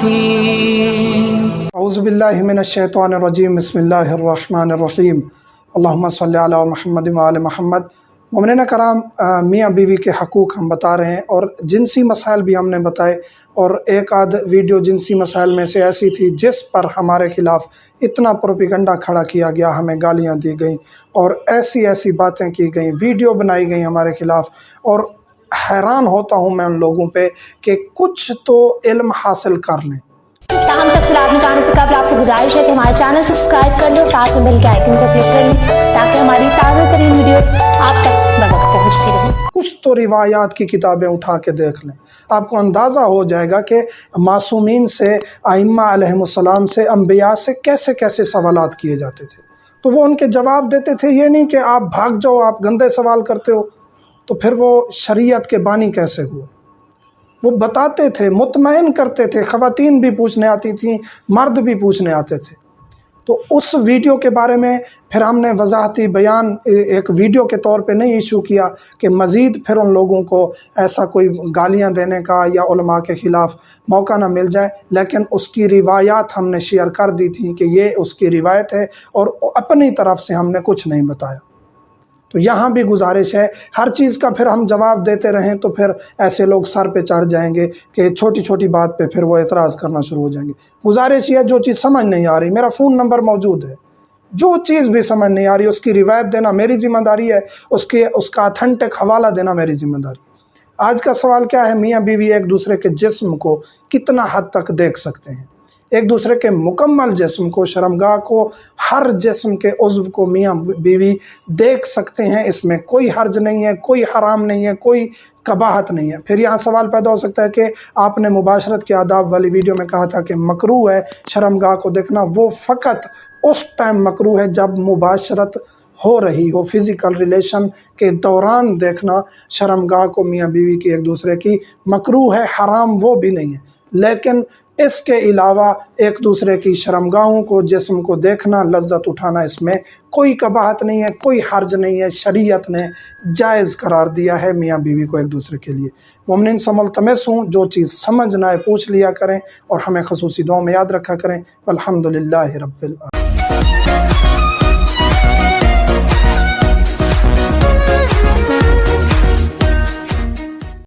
الرحيم اعوذ باللہ من الشیطان الرجیم بسم اللہ الرحمن الرحیم اللہم صلی علی محمد وآل محمد۔ مومنین کرام، میاں بیوی کے حقوق ہم بتا رہے ہیں اور جنسی مسائل بھی ہم نے بتائے، اور ایک آدھ ویڈیو جنسی مسائل میں سے ایسی تھی جس پر ہمارے خلاف اتنا پروپیگنڈا کھڑا کیا گیا، ہمیں گالیاں دی گئیں اور ایسی ایسی باتیں کی گئیں، ویڈیو بنائی گئیں ہمارے خلاف، اور حیران ہوتا ہوں میں ان لوگوں پہ کہ کچھ تو علم حاصل کر لیں۔ تاہم تک آپ نے چینل سے قبل آپ سے گزارش ہے کہ ہمارے چینل سبسکرائب کر لیں اور ساتھ میں بیل کے آئیکن پر کلک کر لیں تاکہ ہماری تازہ ترین ویڈیوز آپ تک بوقت پہنچتی رہیں۔ کچھ تو روایات کی کتابیں اٹھا کے دیکھ لیں، آپ کو اندازہ ہو جائے گا کہ معصومین سے، ائمہ علیہم السلام سے، انبیاء سے کیسے کیسے سوالات کیے جاتے تھے، تو وہ ان کے جواب دیتے تھے۔ یہ نہیں کہ آپ بھاگ جاؤ، آپ گندے سوال کرتے ہو، تو پھر وہ شریعت کے بانی کیسے ہوئے؟ وہ بتاتے تھے، مطمئن کرتے تھے، خواتین بھی پوچھنے آتی تھیں، مرد بھی پوچھنے آتے تھے۔ تو اس ویڈیو کے بارے میں پھر ہم نے وضاحتی بیان ایک ویڈیو کے طور پہ نہیں ایشو کیا کہ مزید پھر ان لوگوں کو ایسا کوئی گالیاں دینے کا یا علماء کے خلاف موقع نہ مل جائے، لیکن اس کی روایات ہم نے شیئر کر دی تھیں کہ یہ اس کی روایت ہے اور اپنی طرف سے ہم نے کچھ نہیں بتایا۔ تو یہاں بھی گزارش ہے، ہر چیز کا پھر ہم جواب دیتے رہیں تو پھر ایسے لوگ سر پہ چڑھ جائیں گے کہ چھوٹی چھوٹی بات پہ پھر وہ اعتراض کرنا شروع ہو جائیں گے۔ گزارش یہ ہے، جو چیز سمجھ نہیں آ رہی، میرا فون نمبر موجود ہے، جو چیز بھی سمجھ نہیں آ رہی اس کی روایت دینا میری ذمہ داری ہے، اس کا اتھینٹک حوالہ دینا میری ذمہ داری۔ آج کا سوال کیا ہے؟ میاں بیوی ایک دوسرے کے جسم کو کتنا حد تک دیکھ سکتے ہیں؟ ایک دوسرے کے مکمل جسم کو، شرمگاہ کو، ہر جسم کے عضو کو میاں بیوی دیکھ سکتے ہیں، اس میں کوئی حرج نہیں ہے، کوئی حرام نہیں ہے، کوئی قباحت نہیں ہے۔ پھر یہاں سوال پیدا ہو سکتا ہے کہ آپ نے مباشرت کے آداب والی ویڈیو میں کہا تھا کہ مکروہ ہے شرمگاہ کو دیکھنا۔ وہ فقط اس ٹائم مکروہ ہے جب مباشرت ہو رہی ہو، فزیکل ریلیشن کے دوران دیکھنا شرمگاہ کو میاں بیوی کی ایک دوسرے کی مکروہ ہے، حرام وہ بھی نہیں ہے۔ لیکن اس کے علاوہ ایک دوسرے کی شرمگاہوں کو، جسم کو دیکھنا، لذت اٹھانا، اس میں کوئی قباحت نہیں ہے، کوئی حرج نہیں ہے۔ شریعت نے جائز قرار دیا ہے میاں بیوی کو ایک دوسرے کے لیے۔ مومنین سے ملتمس ہوں، جو چیز سمجھ نہ آئے پوچھ لیا کریں اور ہمیں خصوصی دعاؤں میں یاد رکھا کریں۔ الحمدللہ رب العالمین۔